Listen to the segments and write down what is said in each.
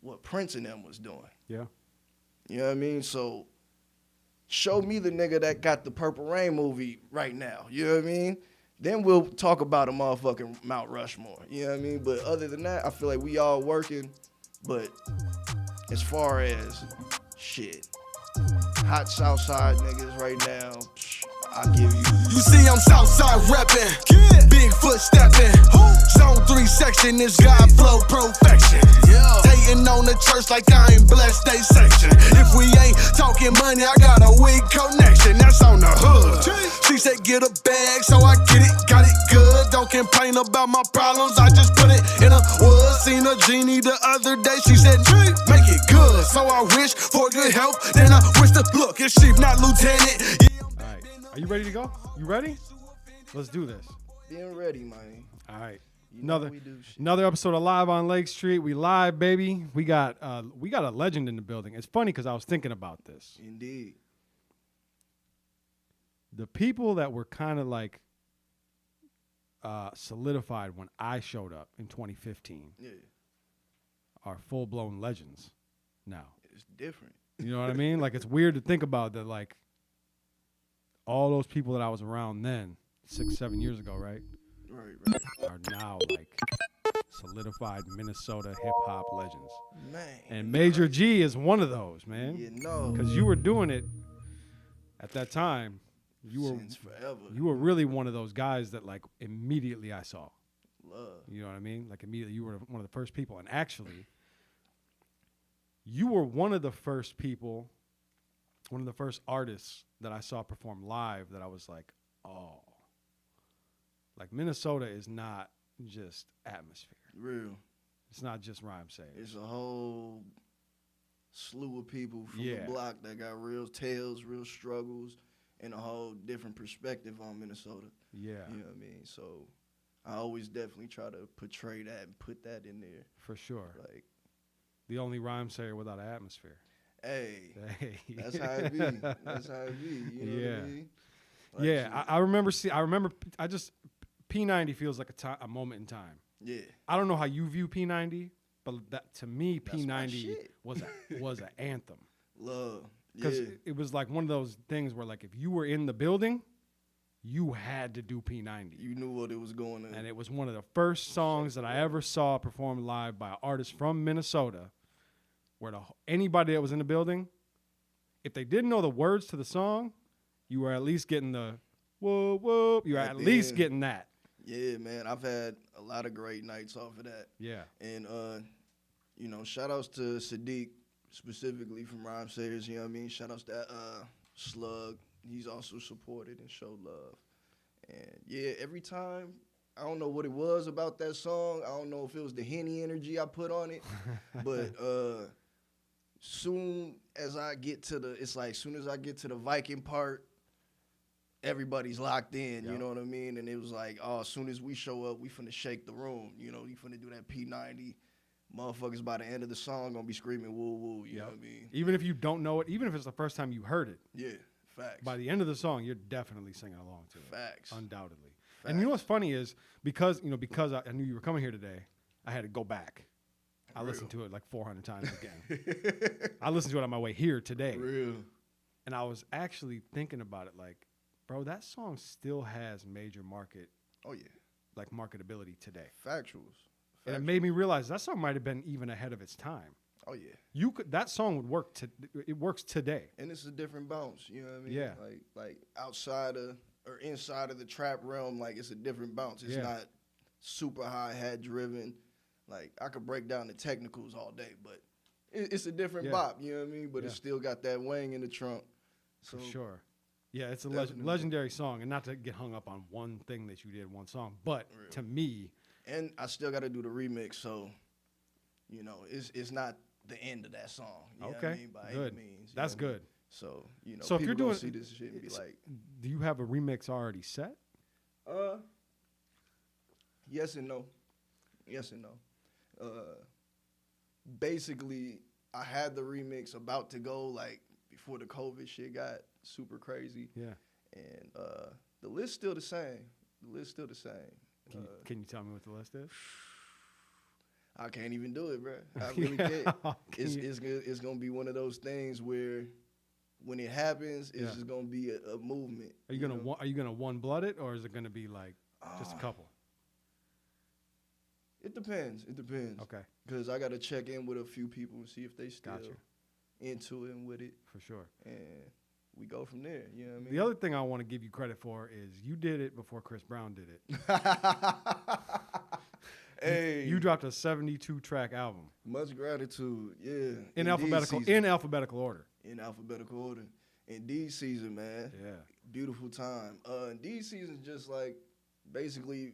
what Prince and them was doing. Yeah. You know what I mean? So show me the nigga that got the Purple Rain movie right now. You know what I mean? Then we'll talk about a motherfucking Mount Rushmore. You know what I mean? But other than that, I feel like we all working. But as far as shit, hot Southside niggas right now, I give you. You see, I'm Southside reppin', Bigfoot steppin', Zone 3 section, this God flow perfection. Hating on the church like I ain't blessed they section. If we ain't talking money, I got a weak connection, that's on the hood. She said get a bag, so I get it, got it good. Don't complain about my problems, I just put it in a wood. Seen a genie the other day, she said make it good. So I wish for good health, then I wish to look, it's chief, not lieutenant. Alright, are you ready to go? You ready? Let's do this. Being ready, man. Alright. You know we do shit. Another episode of Live on Lake Street. We live, baby. We got a legend in the building. It's funny because I was thinking about this. Indeed. The people that were kind of like solidified when I showed up in 2015 are full-blown legends now. It's different. You know what I mean? Like, it's weird to think about that, like, all those people that I was around then, 6-7 years ago, right? Right. Are now, like, solidified Minnesota hip-hop legends. Man. And Major G is one of those, man. You know. Because you were doing it at that time. Since forever. You were really one of those guys that, like, immediately I saw. Love. You know what I mean? Like, immediately you were one of the first people. And actually, you were one of the first people, one of the first artists that I saw perform live that I was like, oh. Like, Minnesota is not just atmosphere. Real. It's not just rhyme saying. It's a whole slew of people from the block that got real tales, real struggles, and a whole different perspective on Minnesota. Yeah. You know what I mean? So I always definitely try to portray that and put that in there. For sure. Like, the only rhyme sayer without an atmosphere. Hey. That's how it be. That's how it be. You know what I mean? Like, yeah, I remember P90 feels like a moment in time. Yeah. I don't know how you view P90, but that to me, That's P90 was an anthem. Love. Because it was like one of those things where, like, if you were in the building, you had to do P90. You knew what it was going on. And it was one of the first songs that I ever saw performed live by an artist from Minnesota, where anybody that was in the building, if they didn't know the words to the song, you were at least getting the whoop, whoop. You were at least getting that. Yeah, man. I've had a lot of great nights off of that. Yeah. And, you know, shout-outs to Sadiq, specifically from Rhyme Sayers, you know what I mean? Shout-outs to Slug. He's also supported and showed love. And, yeah, every time, I don't know what it was about that song. I don't know if it was the Henny energy I put on it. But soon as I get to the Viking part, everybody's locked in, you know what I mean? And it was like, oh, as soon as we show up, we finna shake the room. You know, we finna do that P90. Motherfuckers by the end of the song gonna be screaming woo woo, you know what I mean? Even if you don't know it, even if it's the first time you heard it. Yeah, facts. By the end of the song, you're definitely singing along to it. Facts. Undoubtedly. Facts. And you know what's funny is because I knew you were coming here today, I had to go back. I listened to it like 400 times again. I listened to it on my way here today. Real. And I was actually thinking about it like, bro, that song still has major marketability today. Factuals. And it made me realize that song might have been even ahead of its time. Oh yeah. That song would work it works today. And it's a different bounce, you know what I mean? Yeah. Like outside of or inside of the trap realm, like it's a different bounce. It's not super hi-hat driven. Like I could break down the technicals all day, but it's a different bop, you know what I mean? But it's still got that wang in the trunk. So, for sure. Yeah, it's a legendary song, and not to get hung up on one thing that you did, one song, but to me. And I still got to do the remix, so, you know, it's not the end of that song. You know what I mean? By good. Any means. That's good. So, you know, so if people you're doing see this shit and be like. Do you have a remix already set? Yes and no. Yes and no. Basically, I had the remix about to go, like, before the COVID shit got super crazy. Yeah. And the list's still the same. Can you tell me what the list is? I can't even do it, bro. I really can't. It's gonna be one of those things where when it happens, it's just gonna be a movement. Are you gonna one blood it, or is it gonna be like just a couple? It depends. Okay. Because I gotta check in with a few people and see if they still into it and with it. For sure. And we go from there. You know what I mean? The other thing I want to give you credit for is you did it before Chris Brown did it. Hey, you dropped a 72-track album. Much gratitude. Yeah. In alphabetical order. In alphabetical order. Indeed season, man. Yeah. Beautiful time. Indeed season just like basically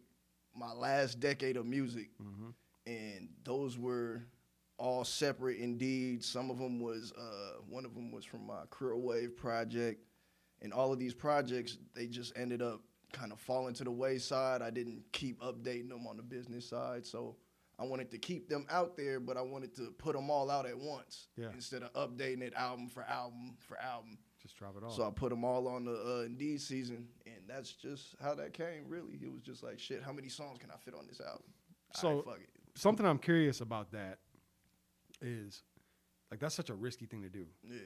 my last decade of music. Mm-hmm. And those were all separate indeed. Some of them was, one of them was from my Krill Wave project. And all of these projects, they just ended up kind of falling to the wayside. I didn't keep updating them on the business side. So I wanted to keep them out there, but I wanted to put them all out at once. Yeah. Instead of updating it album for album for album. Just drop it all. So I put them all on the Indeed season, and that's just how that came, really. It was just like, shit, how many songs can I fit on this album? So all right, fuck it. Something I'm curious about that is, like, that's such a risky thing to do. Yeah.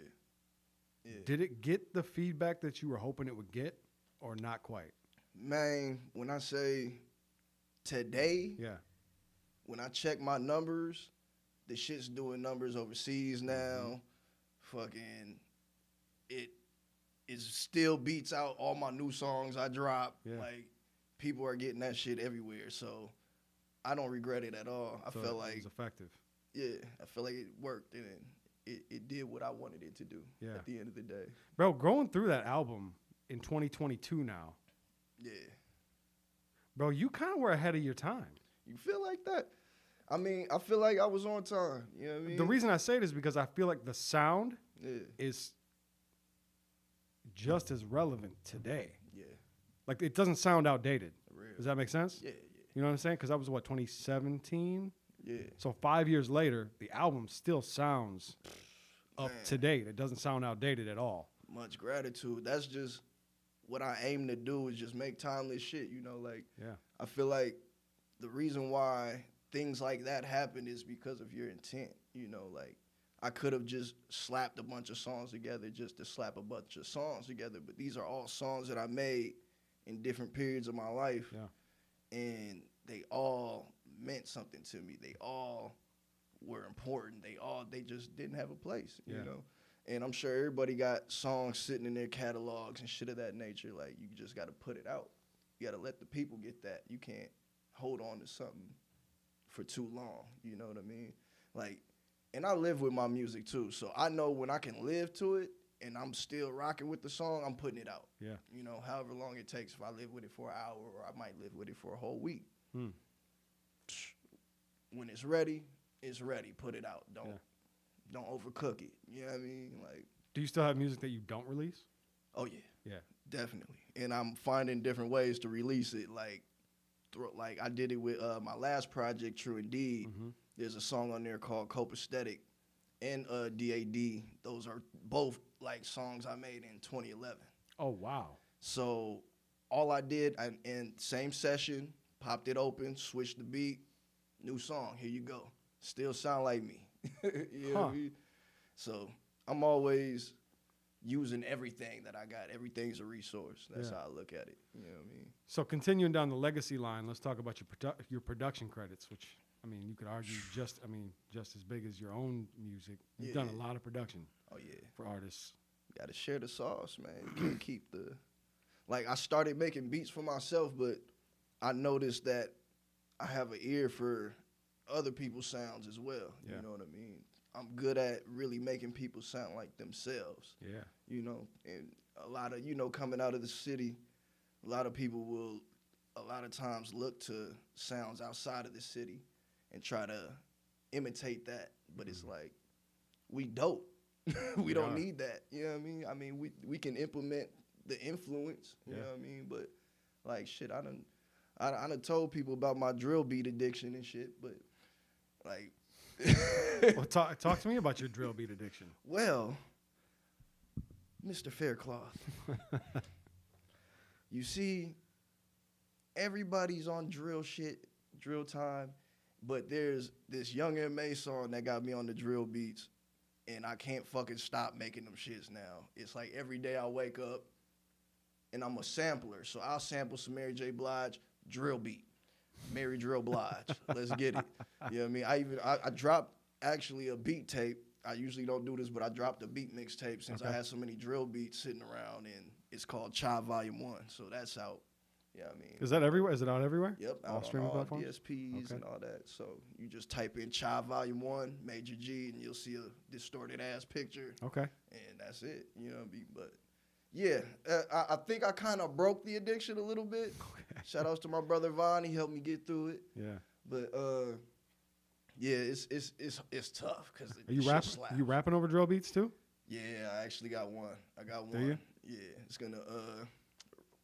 Yeah. Did it get the feedback that you were hoping it would get, or not quite? Man, when I say today, Yeah. when I check my numbers, the shit's doing numbers overseas now. Fucking, it still beats out all my new songs I drop. Yeah. Like, people are getting that shit everywhere. So I don't regret it at all. I felt like it was effective. Yeah, I feel like it worked and it did what I wanted it to do at the end of the day. Bro, going through that album in 2022 now. Yeah. Bro, you kind of were ahead of your time. You feel like that? I mean, I feel like I was on time. You know what I mean? The reason I say it is because I feel like the sound is just as relevant today. Yeah. Like, it doesn't sound outdated. Real. Does that make sense? Yeah. You know what I'm saying? Because that was, 2017? Yeah. So 5 years later, the album still sounds up to date. It doesn't sound outdated at all. Much gratitude. That's just what I aim to do, is just make timeless shit, you know? Like, I feel like the reason why things like that happen is because of your intent, you know? Like, I could have just slapped a bunch of songs together just to slap a bunch of songs together, but these are all songs that I made in different periods of my life. Yeah. And they all meant something to me. They all were important. They just didn't have a place, you know? And I'm sure everybody got songs sitting in their catalogs and shit of that nature. Like, you just got to put it out. You got to let the people get that. You can't hold on to something for too long, you know what I mean? Like, and I live with my music too, so I know when I can live to it and I'm still rocking with the song, I'm putting it out. Yeah. You know, however long it takes. If I live with it for an hour, or I might live with it for a whole week. When it's ready, put it out. Don't overcook it. You know what I mean? Like, do you still have music that you don't release? Oh yeah. Yeah. Definitely. And I'm finding different ways to release it. Like I did it with my last project, True Indeed. There's a song on there called Copaesthetic and DAD. Those are both like songs I made in 2011. Oh wow. So all I did, in same session, popped it open, switched the beat, new song, here you go. Still sound like me. You know what I mean? So I'm always using everything that I got. Everything's a resource. That's how I look at it. You know what I mean? So continuing down the legacy line, let's talk about your production credits, which, I mean, you could argue just as big as your own music. You've done a lot of production. Oh yeah. For artists. Got to share the sauce, man. You can't keep the... Like, I started making beats for myself, but I noticed that I have an ear for other people's sounds as well. You know what I mean? I'm good at really making people sound like themselves. Yeah. You know, and a lot of, coming out of the city, a lot of people will a lot of times look to sounds outside of the city and try to imitate that. But it's like, we dope. We don't need that. You know what I mean? I mean, we can implement the influence, you know what I mean? But like, shit, I done told people about my drill beat addiction and shit, but like... Well, talk to me about your drill beat addiction. Well, Mr. Faircloth, you see, everybody's on drill shit, drill time, But there's this Young M.A. song that got me on the drill beats, and I can't fucking stop making them shits now. It's like every day I wake up, and I'm a sampler, so I'll sample some Mary J. Blige drill beat. Mary Drill Blige. Let's get it. You know what I mean? I dropped actually a beat tape. I usually don't do this, but I dropped a beat mixtape since I had so many drill beats sitting around, and it's called Chai Volume 1. So that's out. Yeah, I mean. Is that everywhere? Is it out everywhere? Yep. All streaming platforms? DSPs and all that. So you just type in Chai Volume 1, Major G, and you'll see a distorted ass picture. Okay. And that's it. You know what I mean? But yeah, I think I kind of broke the addiction a little bit. Okay. Shout outs to my brother Vaughn. He helped me get through it. Yeah. But yeah, it's tough because you rapping over drill beats too? Yeah, I actually got one. I got one. Do you? Yeah, it's gonna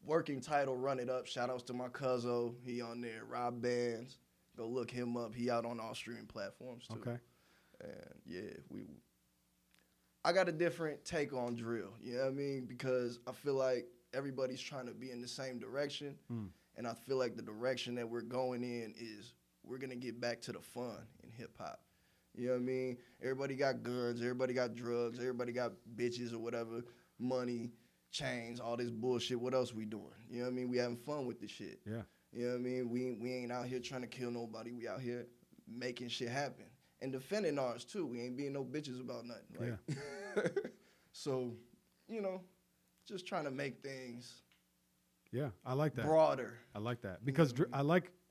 working title, Run It Up. Shout outs to my cousin. He on there. Rob Bands. Go look him up. He out on all streaming platforms too. Okay. And yeah, I got a different take on drill. You know what I mean? Because I feel like everybody's trying to be in the same direction. And I feel like the direction that we're going in is we're going to get back to the fun in hip-hop. You know what I mean? Everybody got guns. Everybody got drugs. Everybody got bitches or whatever, money, chains, all this bullshit. What else we doing? You know what I mean? We having fun with this shit. Yeah. You know what I mean? We ain't out here trying to kill nobody. We out here making shit happen. And defending ours, too. We ain't being no bitches about nothing. Like, yeah. So, you know, just trying to make things yeah, I like that. Broader. I like that. Because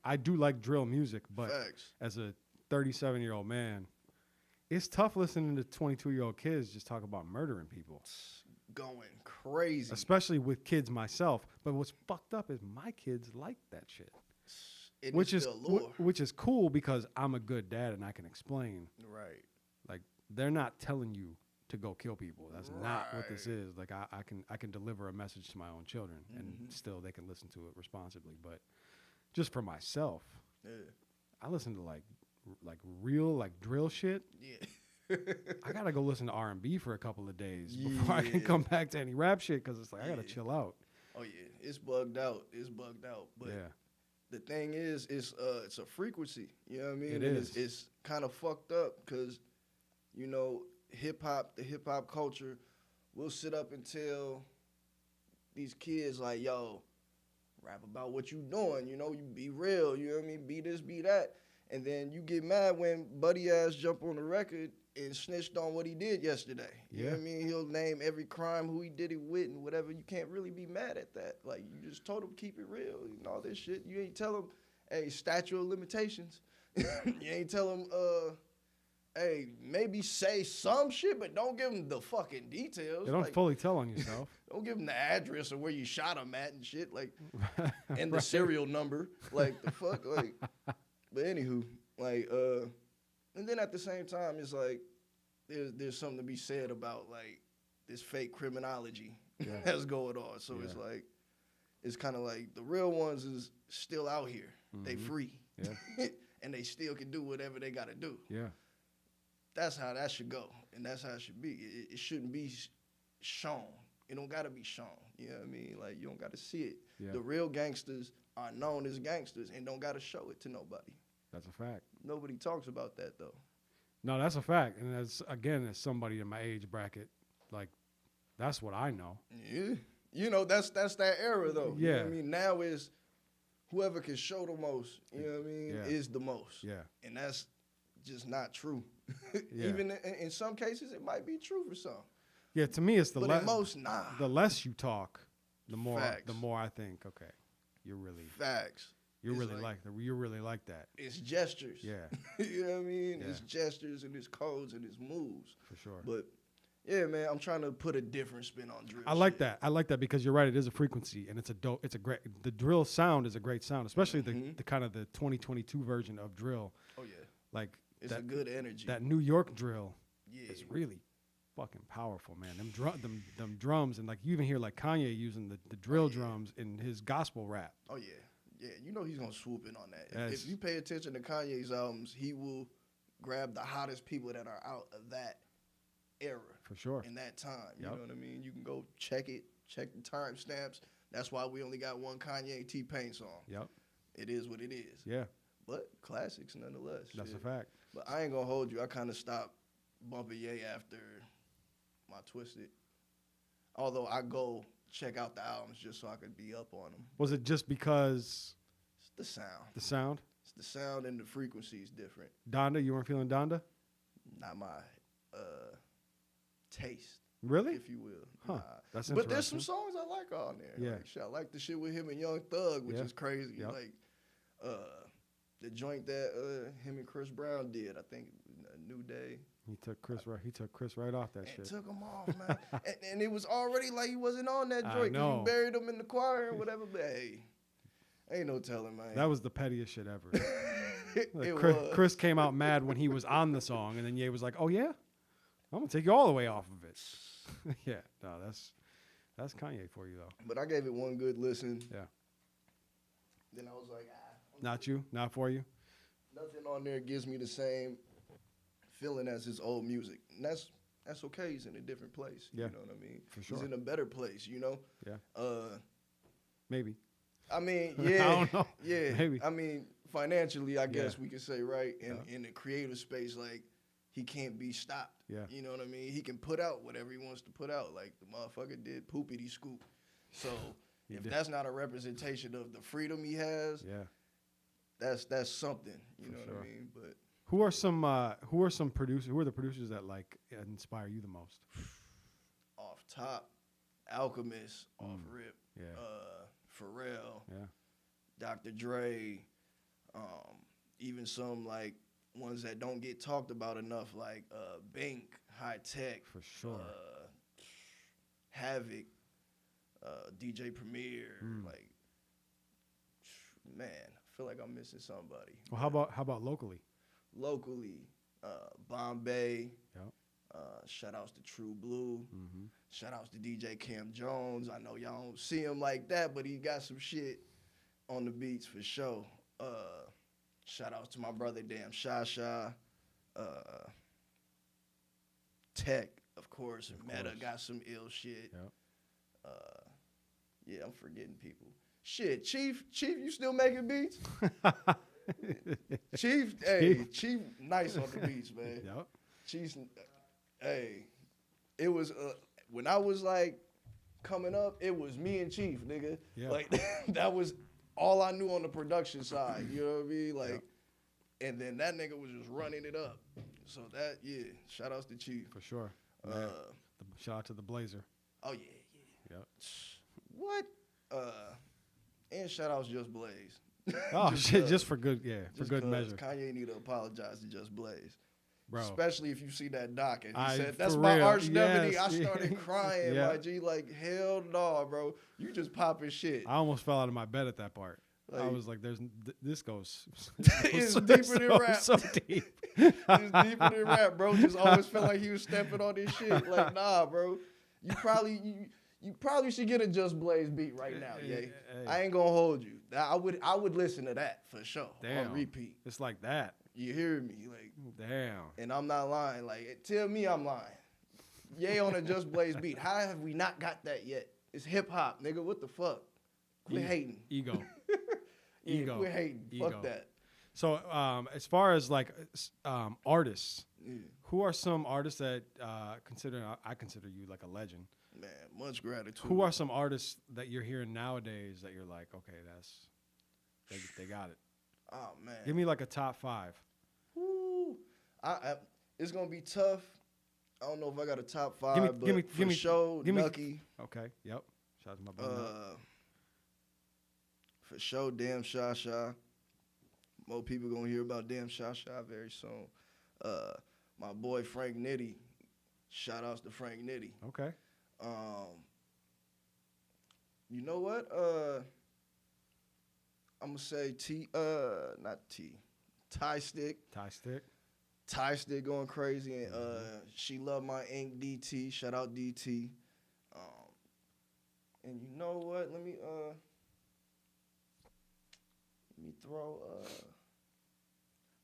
I do like drill music, but Facts. As a 37-year-old man, it's tough listening to 22-year-old kids just talk about murdering people. Going crazy. Especially with kids myself. But what's fucked up is my kids like that shit. Which is cool because I'm a good dad and I can explain. Right. Like, they're not telling you to go kill people. That's not what this is. Like, I can deliver a message to my own children and still they can listen to it responsibly. But just for myself, I listen to like real like drill shit. Yeah. I gotta go listen to R&B for a couple of days before I can come back to any rap shit because it's like I gotta chill out. Oh yeah, it's bugged out. But the thing is, it's a frequency. You know what I mean? It is. It's kind of fucked up because, you know, the hip hop culture will sit up and tell these kids like, yo, rap about what you doing. You know, you be real. You know what I mean? Be this, be that. And then you get mad when Buddy ass jump on the record and snitched on what he did yesterday. You know what I mean? He'll name every crime, who he did it with, and whatever. You can't really be mad at that. Like, you just told him keep it real and all this shit. You ain't tell him, hey, statute of limitations. You ain't tell him, hey, maybe say some shit, but don't give him the fucking details. You don't fully tell on yourself. Don't give him the address or where you shot him at and shit, like, and the serial number. Like, the fuck, like. But anywho, like, and then at the same time, it's like, there's something to be said about, like, this fake criminology that's going on. So it's like, it's kind of like the real ones is still out here. They free. Yeah. And they still can do whatever they got to do. Yeah. That's how that should go. And that's how it should be. It shouldn't be shown. It don't got to be shown. You know what I mean? Like, you don't got to see it. Yeah. The real gangsters are known as gangsters and don't got to show it to nobody. That's a fact. Nobody talks about that, though. No, that's a fact. And as somebody in my age bracket, like, that's what I know. Yeah. You know, that's that era, though. Yeah. You know what I mean? Now is whoever can show the most, you know what I mean, is the most. Yeah. And that's just not true. Yeah. Even in some cases, it might be true for some. Yeah, to me, it's the But in most, nah. The less you talk, the more Facts. I think, okay, you're really Facts. You're really like that. It's gestures. Yeah. You know what I mean? Yeah. It's gestures and it's codes and it's moves. For sure. But yeah, man, I'm trying to put a different spin on drill. I like that. I like that because you're right. It is a frequency, and it's a great. The drill sound is a great sound, especially the kind of the 2022 version of drill. Oh yeah. Like it's a good energy. That New York drill is really fucking powerful, man. Them drums, and like you even hear like Kanye using the drill drums in his gospel rap. Oh yeah. Yeah, you know he's gonna swoop in on that. If you pay attention to Kanye's albums, he will grab the hottest people that are out of that era. For sure. In that time. You know what I mean? You can go check it, check the timestamps. That's why we only got one Kanye T-Pain song. Yep. It is what it is. Yeah. but classics nonetheless. That's shit. a fact. But I ain't gonna hold you. I kind of stopped bumping Ye after my Twisted. Although I go check out the albums just so I could be up on them. Was it just because It's the sound. the sound? It's the sound and the frequency is different. Donda, you weren't feeling Donda? Not my taste, Really? if you will. Huh. Nah. That's But there's some interesting. songs I like on there. Yeah. Like, shit, I like the shit with him and Young Thug, which Yeah. is crazy. Yep. Like the joint that him and Chris Brown did, I think, A New Day. He took Chris right off that And shit. took him off, man. and it was already like he wasn't on that I joint. 'Cause know. you buried him in the choir or whatever. But hey, ain't no telling, man. That was the pettiest shit ever. Like, it Chris, was. Chris came out mad when he was on the song, and then Ye was like, "Oh yeah, I'm gonna take you all the way off of it." Yeah, no, that's Kanye for you though. But I gave it one good listen. Yeah, Then I was like, not you, not for you. nothing on there gives me the same feeling as his old music. And that's okay. He's in a different place. Yeah. You know what I mean? For sure. He's in a better place, you know? Yeah, maybe. I mean, I yeah. don't know. Yeah. Maybe. I mean, financially, I guess Yeah. we could say, right? In Yeah. in the creative space, like, he can't be stopped. Yeah. You know what I mean? He can put out whatever he wants to put out. Like the motherfucker did Poopity Scoop. So He if did. that's not a representation of the freedom he has, Yeah. that's something. You For know what sure. I mean? But Who are some producers? Who are the producers that like inspire you the most? off top, Alchemist, off rip, Yeah. Pharrell, Yeah. Dr. Dre, even some like ones that don't get talked about enough, like Bink, High Tech, For sure. Havoc, DJ Premier, Mm. like man, I feel like I'm missing somebody. Well, how about locally? Locally, Bombay. Yep. Shout outs to True Blue. Mm-hmm. Shout outs to DJ Cam Jones. I know y'all don't see him like that, but he got some shit on the beats for sure. Shout outs to my brother Damn Shasha. Tech, of course. Meta course. got some ill shit. Yep. Yeah, I'm forgetting people. Shit, Chief, you still making beats? Chief, hey, Chief, nice on the beats, man. Yep. Chief's, hey, it was when I was like coming up, it was me and Chief, nigga. Yeah. Like that was all I knew on the production side. You know what I mean? Like, and then that nigga was just running it up. So that, yeah, shout outs to Chief. For sure. Shout out to the Blazer. Oh yeah. Yep. What? And shout outs Just Blaze. Oh shit! 'cause- Just for good, yeah, for just good 'cause measure, Kanye need to apologize to Just Blaze. bro. Especially if you see that doc and he I- said, that's for my real, arch nemesis. yes. I started crying, Yeah. my G. Like, hell no, bro. You just popping shit. I almost fell out of my bed at that part. I Like- was like, "This goes, It's deeper than rap. so deep." It's deeper than rap, bro. Just always felt like he was stepping on this shit. Like, nah, bro. You probably should get a Just Blaze beat right now, yeah. Hey. I ain't gonna hold you. I would listen to that for sure Damn. on repeat. It's like that. You hear me? Like, Damn. and I'm not lying. Like, tell me I'm lying. Yay on a Just Blaze beat. How have we not got that yet? It's hip hop, nigga. What the fuck? Quit hating. Ego. Yeah, Ego. quit hating. Ego. Fuck that. So, as far as like artists, Yeah. who are some artists that I consider you like a legend? Man, much gratitude. Who are some artists that you're hearing nowadays that you're like, okay, they got it? Oh man. Give me like a top 5. Woo. It's gonna be tough. I don't know if I got a top 5, Give me- but give me- for give me- sure, give me- Nucky. Okay. Yep. Shout out to my brother. For sure, Damn Shasha. More people gonna hear about Damn Shasha very soon. My boy Frank Nitty. Shout outs to Frank Nitty. Okay. You know what? I'm gonna say Tie Stick. Tie Stick. Tie Stick going crazy, and She Love My Ink DT. Shout out DT. And you know what? Let me throw.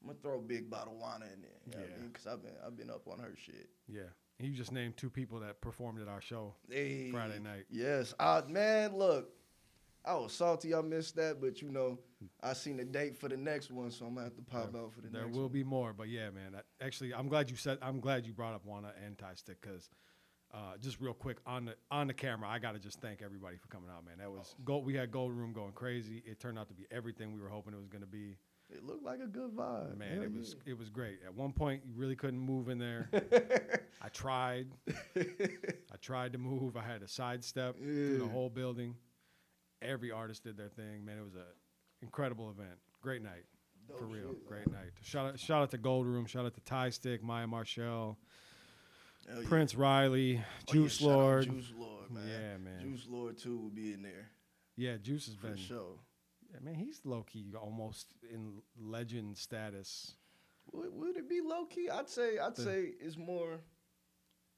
I'm gonna throw Big Bottlewana in there. You know what I mean? Cause I've been up on her shit. Yeah. You just named 2 people that performed at our show Hey, Friday night. Yes, man. Look, I was salty I missed that, but you know, I seen the date for the next one, so I'm gonna have to pop out for the There next will one. be more, but yeah, man. Actually, I'm glad you brought up Wanna and Tie Stick because just real quick on the camera, I gotta just thank everybody for coming out, man. That was gold. We had Gold Room going crazy. It turned out to be everything we were hoping it was gonna be. It looked like a good vibe. Man, Hell it was great. At one point, you really couldn't move in there. I tried. I tried to move. I had to sidestep through the whole building. Every artist did their thing. Man, it was an incredible event. Great night. For real. Shit, Great night. Shout out to Gold Room. Shout out to Tie Stick, Maya Marshall, Hell yeah. Prince Riley, Oh, yeah, Juice shout out Lord. Juice Lord, man. Yeah, man. Juice Lord too will be in there Yeah, Juice has for been. sure. Yeah, man, he's low key almost in legend status. Would it be low key? I'd say it's more.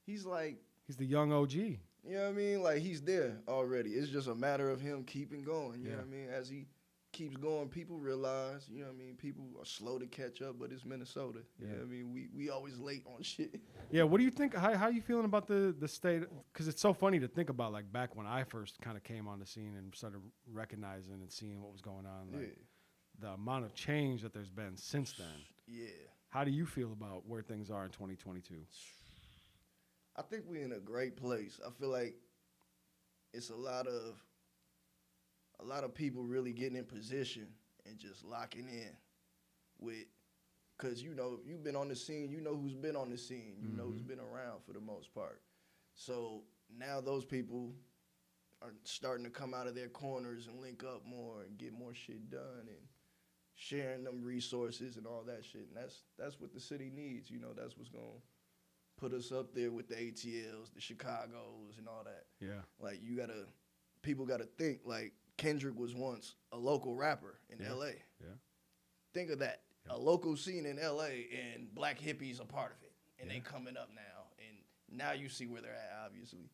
He's like, He's the young OG. you know what I mean? Like he's there already. It's just a matter of him keeping going. You know what I mean? As he keeps going, people realize, you know what I mean? People are slow to catch up, but it's Minnesota. You know what I mean? We always late on shit. Yeah, what do you think? How you feeling about the state? Because it's so funny to think about, like back when I first kind of came on the scene and started recognizing and seeing what was going on. Like, the amount of change that there's been since then. Yeah. How do you feel about where things are in 2022? I think we're in a great place. I feel like it's a lot of people really getting in position and just locking in with, because you know, if you've been on the scene, you know who's been on the scene, you know who's been around for the most part. So now those people are starting to come out of their corners and link up more and get more shit done and sharing them resources and all that shit. And that's what the city needs. You know, that's what's gonna put us up there with the ATLs, the Chicagos, and all that. Yeah. Like people gotta think like Kendrick was once a local rapper in LA. Yeah. Think of that. A local scene in LA and black hippies a part of it. And they coming up now. And now you see where they're at, obviously.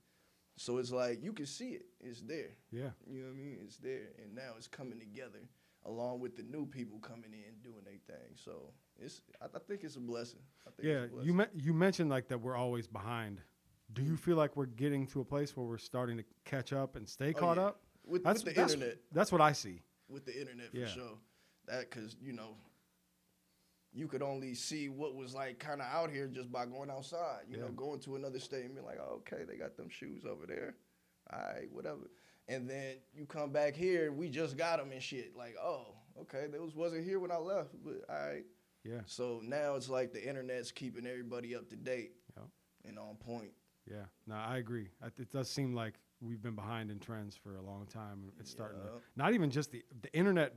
So it's like you can see it. It's there. Yeah. You know what I mean? It's there. And now it's coming together along with the new people coming in doing their thing. So I think it's a blessing. I think Yeah. it's a blessing. You mentioned like that we're always behind. Do you feel like we're getting to a place where we're starting to catch up and stay caught yeah. up? With the internet. That's what I see. With the internet, for Yeah. sure. That, because, you know, you could only see what was, like, kind of out here just by going outside. You know, going to another state and be like, oh, okay, they got them shoes over there. All right, whatever. And then you come back here, and we just got them and shit. Like, oh, okay, those wasn't here when I left, but all right. Yeah. So now it's like the internet's keeping everybody up to date and on point. Yeah. No, I agree. It does seem like we've been behind in trends for a long time. It's starting to, not even just the internet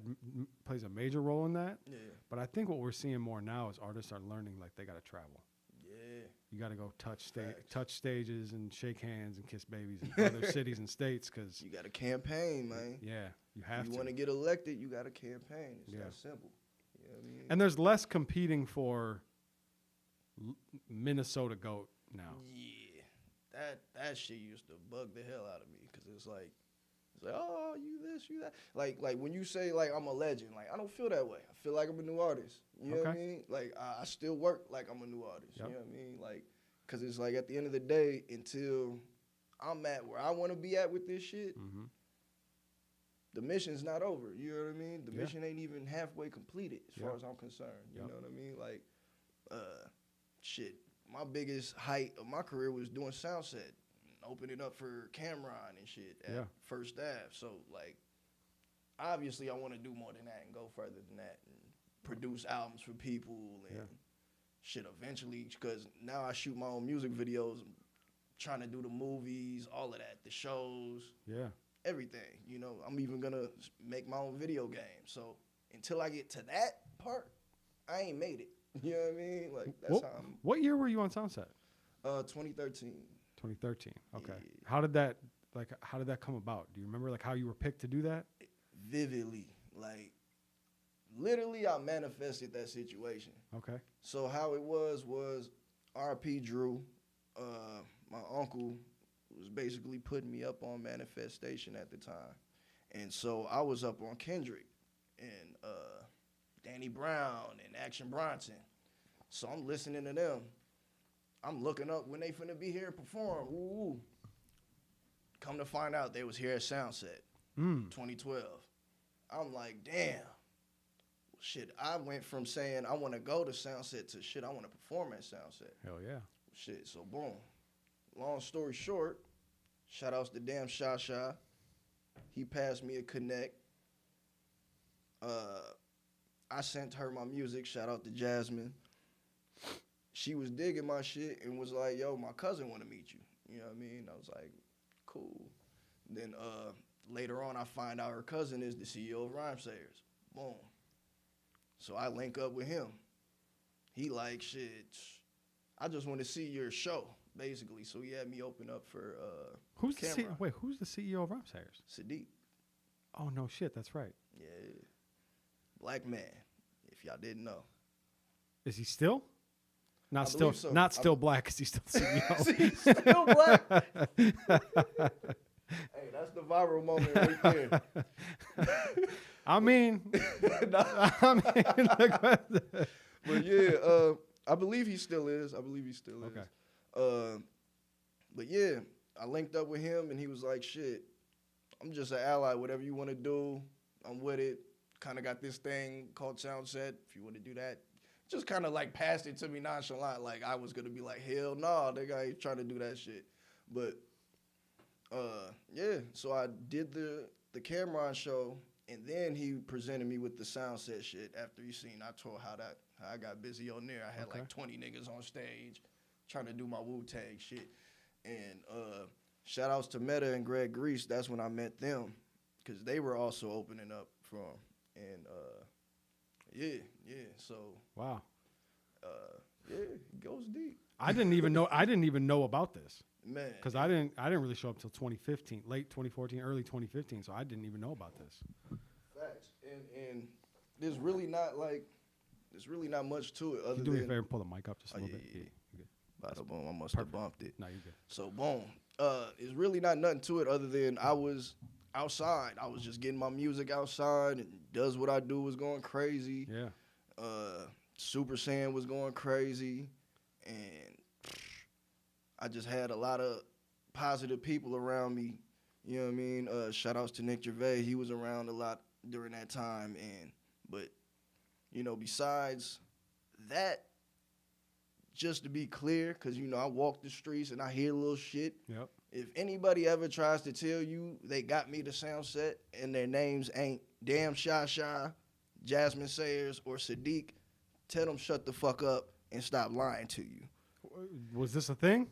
plays a major role in that. Yeah. But I think what we're seeing more now is artists are learning like they got to travel. Yeah. You got to go touch stages and shake hands and kiss babies in other cities and states because You got to campaign, man. yeah, you have If you to. want to get elected, you got to campaign. It's Yeah. that simple. You know what I mean? And there's less competing for Minnesota GOAT now. Yeah, that shit used to bug the hell out of me because it's like, oh, you this, you that. Like when you say like I'm a legend, like I don't feel that way. I feel like I'm a new artist. You know what I mean? Like I still work like I'm a new artist. Yep. You know what I mean? Like, cause it's like at the end of the day, until I'm at where I want to be at with this shit, the mission's not over. You know what I mean? The mission ain't even halfway completed as far as I'm concerned. You know what I mean? Like, shit. My biggest height of my career was doing Soundset, opening up for Cameron and shit at First Ave. So, like, obviously I want to do more than that and go further than that and produce albums for people and shit eventually, because now I shoot my own music videos, trying to do the movies, all of that, the shows, everything. You know, I'm even going to make my own video game. So, until I get to that part, I ain't made it. You know what I mean? Like, that's how I'm... What year were you on Soundset? 2013. 2013. Okay. Yeah. How did that come about? Do you remember like how you were picked to do that? Vividly. Like, literally I manifested that situation. Okay. So how it was RP Drew, my uncle was basically putting me up on Manifestation at the time. And so I was up on Kendrick and Danny Brown and Action Bronson. So I'm listening to them. I'm looking up when they finna be here and perform. Ooh. Come to find out they was here at Soundset. 2012. I'm like, damn. Shit, I went from saying I want to go to Soundset to shit, I want to perform at Soundset. Hell yeah. Shit, so boom. Long story short, shout outs to damn Sha Sha. He passed me a connect. I sent her my music. Shout out to Jasmine. She was digging my shit and was like, yo, my cousin want to meet you. You know what I mean? I was like, cool. Then later on, I find out her cousin is the CEO of Rhymesayers. Boom. So I link up with him. He like, shit, I just want to see your show, basically. So he had me open up for Who's Cameron. who's the CEO of Rhymesayers? Sadiq. Oh, no shit. That's right. Yeah. Black man, if y'all didn't know. Is he still? Not I still, believe so. not still black because he's still CEO. He's still black. Hey, that's the viral moment right there. I mean, But yeah, I believe he still is. Okay. But yeah, I linked up with him and he was like, shit, I'm just an ally. Whatever you want to do, I'm with it. Kind of got this thing called Soundset. If you want to do that, just kind of like passed it to me nonchalant. Like I was going to be like, hell no, that guy ain't trying to do that shit. But yeah, so I did the Cameron show. And then he presented me with the Soundset shit after he seen I told how I got busy on there. I had like 20 niggas on stage trying to do my Wu-Tang shit. And shout outs to Meta and Greg Grease. That's when I met them because they were also opening up for him. And yeah. So wow. Yeah, it goes deep. I didn't even know about this. Man. Because I didn't really show up till 2015, late 2014, early 2015. So I didn't even know about this. Facts. And there's really not much to it other Can you do me a than favor and pull the mic up just a little bit? Yeah. You good. Bada boom, I must have bumped it. No, you're good. So boom. It's really not nothing to it other than I was outside. I was just getting my music outside and Does What I Do was going crazy. Yeah. Super Saiyan was going crazy. And I just had a lot of positive people around me. You know what I mean? Shout outs to Nick Gervais. He was around a lot during that time. But, you know, besides that, just to be clear, because, you know, I walk the streets and I hear little shit. Yep. If anybody ever tries to tell you they got me to Soundset and their names ain't Damn Sha Sha, Jasmine Sayers, or Sadiq, tell them shut the fuck up and stop lying to you. Was this a thing?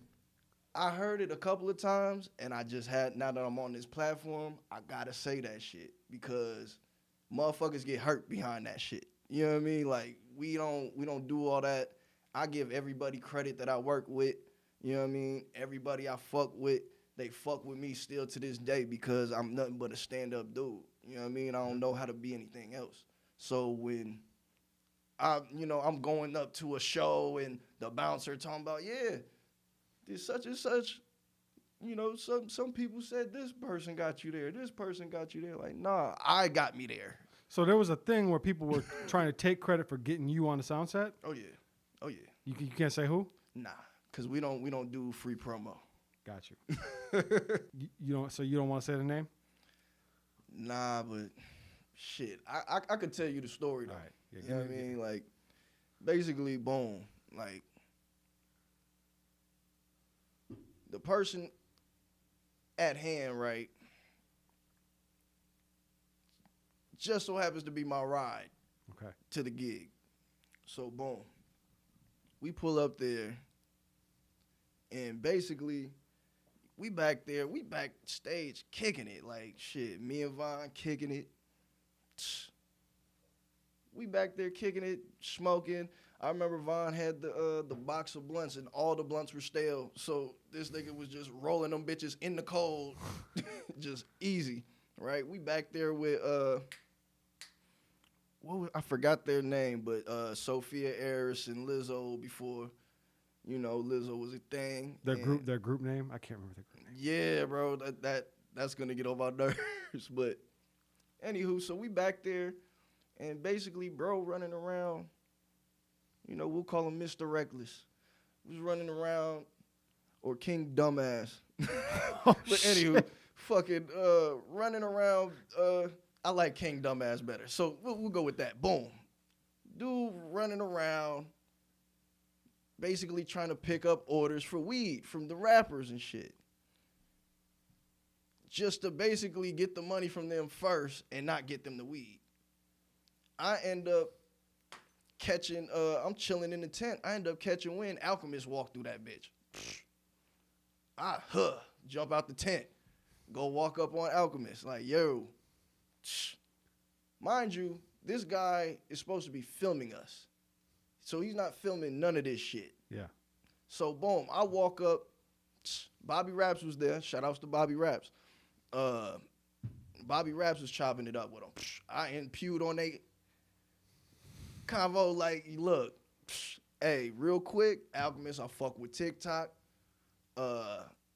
I heard it a couple of times, and I just had, now that I'm on this platform, I gotta say that shit because motherfuckers get hurt behind that shit. You know what I mean? Like, we don't do all that. I give everybody credit that I work with. You know what I mean? Everybody I fuck with, they fuck with me still to this day because I'm nothing but a stand-up dude. You know what I mean? I don't know how to be anything else. So when I'm going up to a show and the bouncer talking about, yeah, this such and such, you know, some people said this person got you there, this person got you there. Like, nah, I got me there. So there was a thing where people were trying to take credit for getting you on the Soundset? Oh yeah. You can't say who? Nah, because we don't do free promo. Got you. you don't want to say the name? Nah, but shit, I could tell you the story though. All right. Yeah, you know what I mean? Like, basically, boom. Like, the person at hand, right, just so happens to be my ride to the gig. So, boom. We pull up there, and basically, we backstage kicking it. Like, shit, me and Vaughn kicking it. We back there kicking it, smoking. I remember Vaughn had the box of blunts, and all the blunts were stale. So this nigga was just rolling them bitches in the cold, just easy, right? We back there with I forgot their name, but Sophia Eris and Lizzo before, you know, Lizzo was a thing. Their group name? I can't remember their group name. Yeah, bro, that's gonna get on my nerves. But anywho, so we back there, and basically, bro, running around. You know, we'll call him Mr. Reckless. He was running around, or King Dumbass. But anywho, fucking running around. I like King Dumbass better, so we'll go with that. Boom, dude running around, basically trying to pick up orders for weed from the rappers and shit, just to basically get the money from them first and not get them the weed. I end up catching. I'm chilling in the tent. I end up catching wind. Alchemist walk through that bitch. Jump out the tent, go walk up on Alchemist like, yo. Mind you, this guy is supposed to be filming us, so he's not filming none of this shit. Yeah. So boom, I walk up. Bobby Raps was there. Shout outs to Bobby Raps. Bobby Raps was chopping it up with him. I impewed on they convo like, look, hey, real quick, Alchemist, I fuck with TikTok.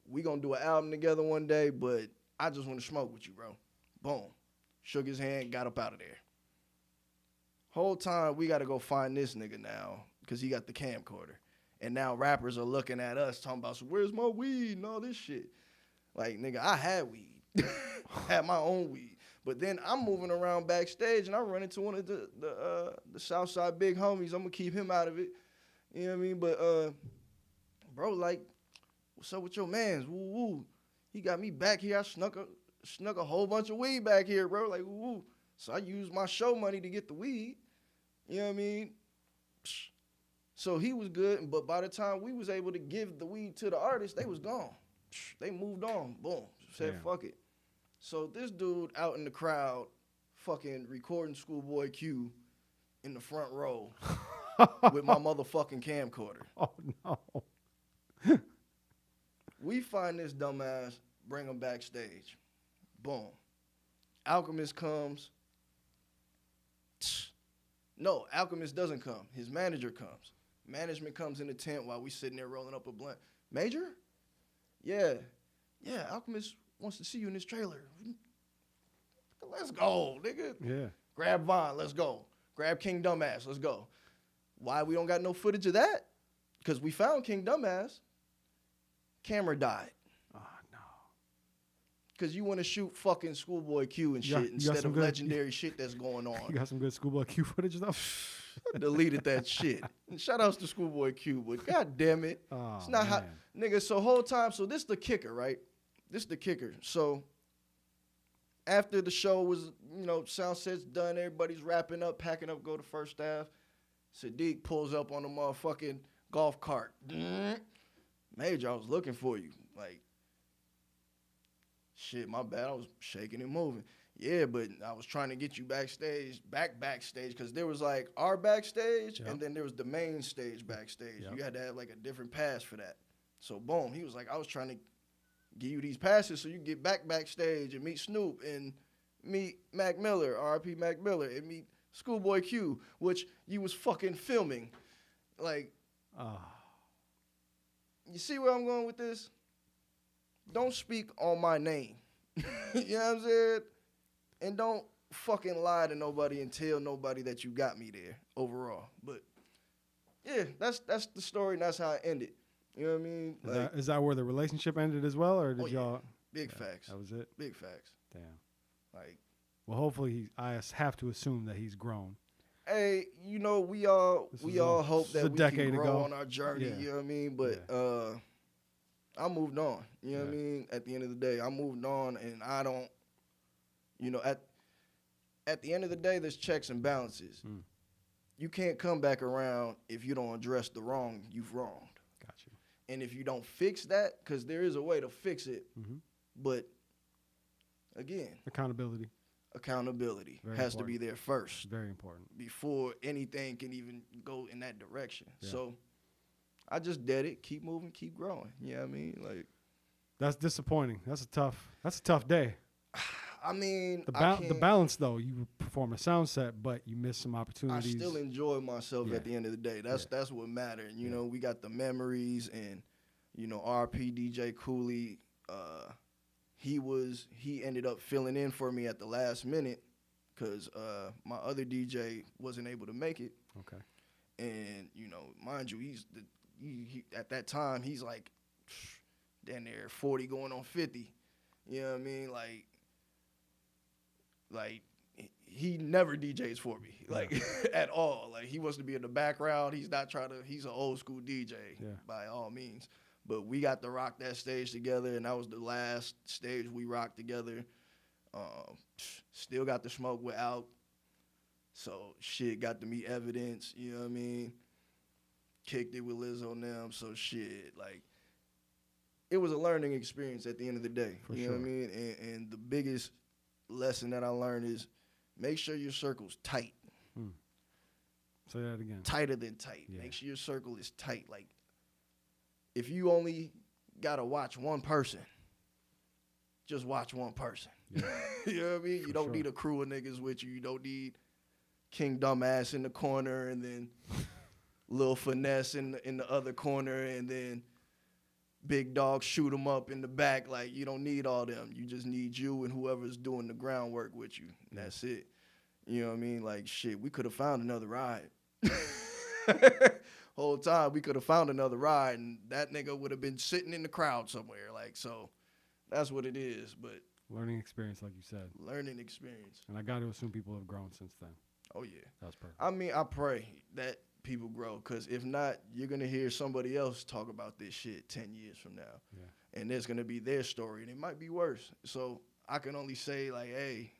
We gonna do an album together one day, but I just want to smoke with you, bro. Boom. Shook his hand, got up out of there. Whole time, we got to go find this nigga now because he got the camcorder. And now rappers are looking at us talking about, so where's my weed and all this shit? Like, nigga, I had weed. Had my own weed. But then I'm moving around backstage and I run into one of the Southside big homies. I'm going to keep him out of it. You know what I mean? But, bro, like, what's up with your mans? Woo woo. He got me back here. I snuck a whole bunch of weed back here, bro. Like, woo. So I used my show money to get the weed. You know what I mean? So he was good, but by the time we was able to give the weed to the artist, they was gone. They moved on. Boom. Said, fuck it. So this dude out in the crowd fucking recording Schoolboy Q in the front row with my motherfucking camcorder. Oh, no. We find this dumbass, bring him backstage. Boom. Alchemist comes. No, Alchemist doesn't come. His manager comes. Management comes in the tent while we sitting there rolling up a blunt. Major? Yeah. Yeah, Alchemist wants to see you in this trailer. Let's go, nigga. Yeah. Grab Vaughn, let's go. Grab King Dumbass, let's go. Why we don't got no footage of that? Because we found King Dumbass. Camera died. Oh, no. Because you want to shoot fucking Schoolboy Q and shit instead of legendary shit that's going on. You got some good Schoolboy Q footage, though? I deleted that shit. And shout outs to Schoolboy Q, but god damn it. Oh, it's not how, nigga, so whole time, so this the kicker, right? This the kicker. So after the show was, Soundset's done, everybody's wrapping up, packing up, go to first staff. Sadiq pulls up on the motherfucking golf cart. Major, I was looking for you. Like, shit, my bad. I was shaking and moving. Yeah, but I was trying to get you backstage, backstage, because there was like our backstage, and then there was the main stage backstage. You had to have like a different pass for that. So boom, he was like, I was trying to give you these passes so you can get backstage and meet Snoop and meet Mac Miller, R.I.P. Mac Miller, and meet Schoolboy Q, which you was fucking filming. Like, you see where I'm going with this? Don't speak on my name. You know what I'm saying? And don't fucking lie to nobody and tell nobody that you got me there overall. But yeah, that's the story and that's how it ended. You know what I mean? Is that where the relationship ended as well, or did y'all? Big facts. That was it? Big facts. Damn. Like, well, hopefully I have to assume that he's grown. Hey, we all hope that we can grow on our journey. Yeah. You know what I mean? But I moved on. You know what I mean? At the end of the day, I moved on, and I don't. At the end of the day, there's checks and balances. You can't come back around if you don't address the wrong you've wronged. Got you. And if you don't fix that, because there is a way to fix it, but again, accountability Very has important. to be there first. Very important. Before anything can even go in that direction. Yeah. So I just did it. Keep moving, keep growing. You know what I mean? Like, that's disappointing. That's a tough day. I mean, the balance though, you perform a sound set, but you miss some opportunities. I still enjoy myself at the end of the day. That's what mattered. You know, we got the memories, and RP DJ Cooley, he ended up filling in for me at the last minute because my other DJ wasn't able to make it. Okay. And mind you, he at that time he's like down there 40 going on 50. You know what I mean? Like he never DJs for me, like at all. Like he wants to be in the background. He's not trying to. He's an old school DJ by all means. But we got to rock that stage together, and that was the last stage we rocked together. Still got to smoke with Out. So shit, got to meet Evidence. You know what I mean? Kicked it with Lizzo and them. So shit, like it was a learning experience at the end of the day. For you sure. know what I mean? And the biggest lesson that I learned is make sure your circle's tight. Say that again. Tighter than tight. Yeah. Make sure your circle is tight. Like, if you only got to watch one person, just watch one person. Yeah. You know what I mean? You don't need a crew of niggas with you. You don't need King Dumbass in the corner and then Lil Finesse in the other corner and then Big Dog shoot 'em up in the back. Like, you don't need all them. You just need you and whoever's doing the groundwork with you. And that's it. You know what I mean? Like, shit, we could have found another ride. Whole time, we could have found another ride, and that nigga would have been sitting in the crowd somewhere. Like, so that's what it is. But Learning experience, like you said. learning experience. And I got to assume people have grown since then. Oh, yeah. That's perfect. I mean, I pray that people grow, because if not, you're going to hear somebody else talk about this shit 10 years from now. Yeah. And there's going to be their story, and it might be worse. So I can only say, like, hey,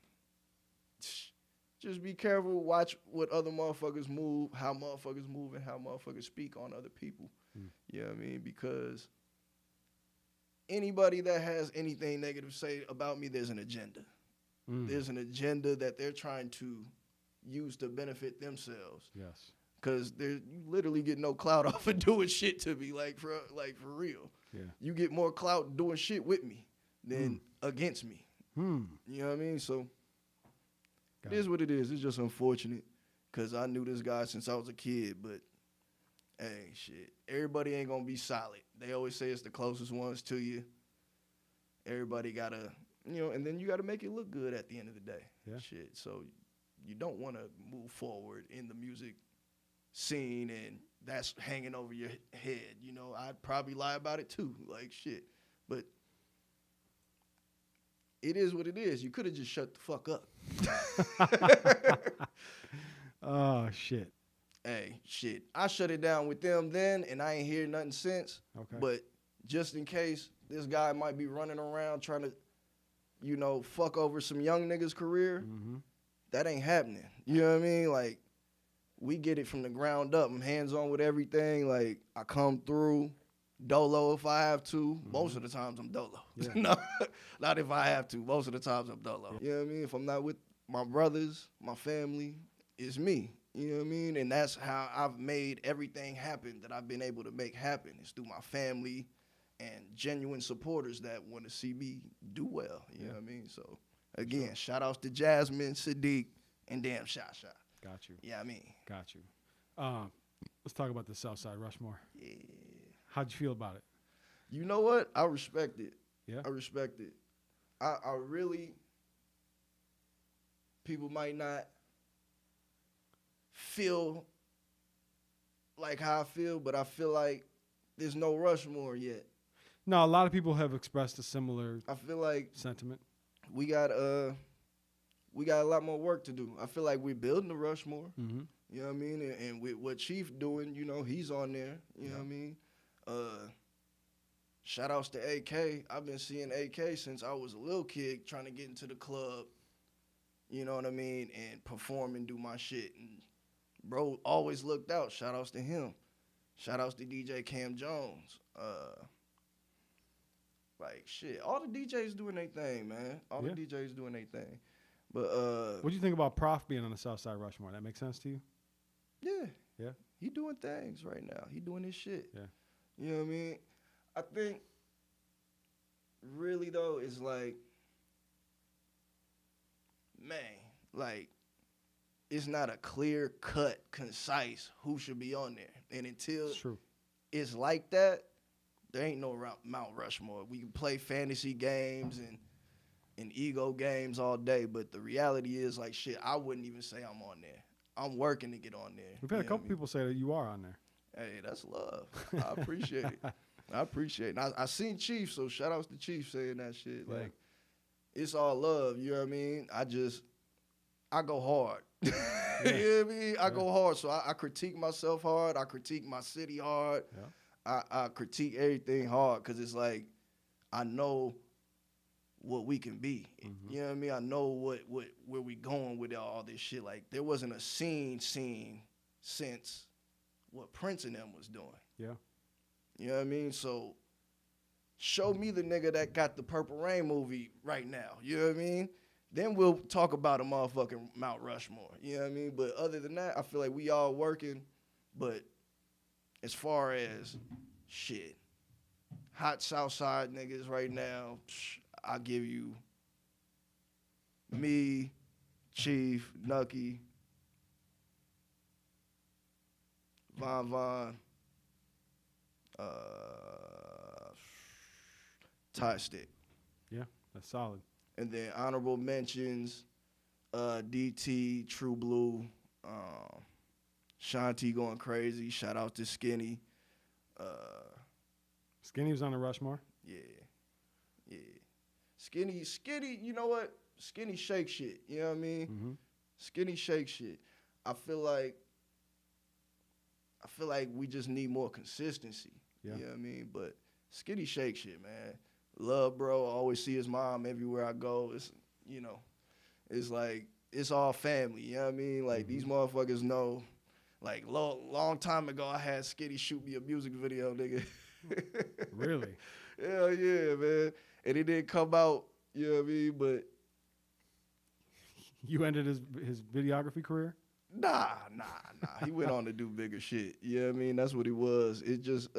just be careful. Watch what other motherfuckers move, how motherfuckers move, and how motherfuckers speak on other people. You know what I mean? Because anybody that has anything negative to say about me, there's an agenda. There's an agenda that they're trying to use to benefit themselves. Yes. Because you literally get no clout off of doing shit to me, like for real. Yeah. You get more clout doing shit with me than against me. You know what I mean? So it is what it is. It's just unfortunate because I knew this guy since I was a kid. But, hey, shit, everybody ain't going to be solid. They always say it's the closest ones to you. Everybody got to, and then you got to make it look good at the end of the day. Yeah. Shit. So you don't want to move forward in the music scene and that's hanging over your head. I'd probably lie about it too. Like, shit. But it is what it is. You could have just shut the fuck up. Oh, shit. Hey, shit. I shut it down with them then, and I ain't hear nothing since. Okay. But just in case this guy might be running around trying to, fuck over some young niggas' career, that ain't happening. You know what I mean? Like, we get it from the ground up. I'm hands-on with everything. Like, I come through. Dolo if I have to. Most of the times I'm dolo. Yeah. No, not if I have to. Most of the times I'm dolo. You know what I mean? If I'm not with my brothers, my family, it's me. You know what I mean? And that's how I've made everything happen that I've been able to make happen. It's through my family and genuine supporters that want to see me do well. You know what I mean? So, again, shout outs to Jasmine, Sadiq, and damn Sha. Got you. Yeah, I mean. Got you. Let's talk about the Southside Rushmore. Yeah. How'd you feel about it? You know what? I respect it. Yeah. I respect it. I really, people might not feel like how I feel, but I feel like there's no Rushmore yet. No, a lot of people have expressed a similar I feel like sentiment. we got a lot more work to do. I feel like we're building the Rushmore. Mm-hmm. You know what I mean? And with what Chief doing, he's on there. You know what I mean? Shout outs to AK. I've been seeing AK since I was a little kid trying to get into the club, you know what I mean, and perform and do my shit. And bro always looked out. Shout outs to him. Shout outs to DJ Cam Jones. Like, shit, all the DJs doing their thing, man. All the DJs doing their thing. But what do you think about Prof being on the Southside Rushmore? That makes sense to you? yeah. Yeah. He doing things right now. He doing his shit. Yeah. You know what I mean? I think really though is like, man, like it's not a clear cut, concise who should be on there. And until It's true. it's like that, there ain't no Mount Rushmore. We can play fantasy games and ego games all day, but the reality is like shit, I wouldn't even say I'm on there. I'm working to get on there. We've had a You know couple what I mean? people say that you are on there. Hey, that's love. I appreciate it. I appreciate it. I seen Chief, so shout outs to Chief saying that shit. Yeah. Like, it's all love. You know what I mean? I go hard. You know what I mean? I go hard. So I critique myself hard. I critique my city hard. Yeah. I critique everything hard because it's like I know what we can be. Mm-hmm. You know what I mean? I know where we going with all this shit. Like there wasn't a scene since what Prince and them was doing. Yeah. You know what I mean? So show me the nigga that got the Purple Rain movie right now. You know what I mean? Then we'll talk about a motherfucking Mount Rushmore. You know what I mean? But other than that, I feel like we all working. But as far as shit, hot Southside niggas right now, I'll give you me, Chief, Nucky, Von, Tie Stick. Yeah, that's solid. And then honorable mentions, DT, True Blue, Shanti going crazy. Shout out to Skinny. Skinny was on the Rushmore. Yeah. Skinny, you know what? Skinny shake shit. You know what I mean? Mm-hmm. Skinny shake shit. I feel like we just need more consistency. Yeah. You know what I mean? But Skinny shake shit, man. Love, bro. I always see his mom everywhere I go. It's, you know, it's like, it's all family. You know what I mean? Like, these motherfuckers know. Like, long time ago, I had Skinny shoot me a music video, nigga. Really? Hell yeah, man. And it didn't come out, you know what I mean? But You ended his videography career? nah. He went on to do bigger shit. You know what I mean? That's what he was. It just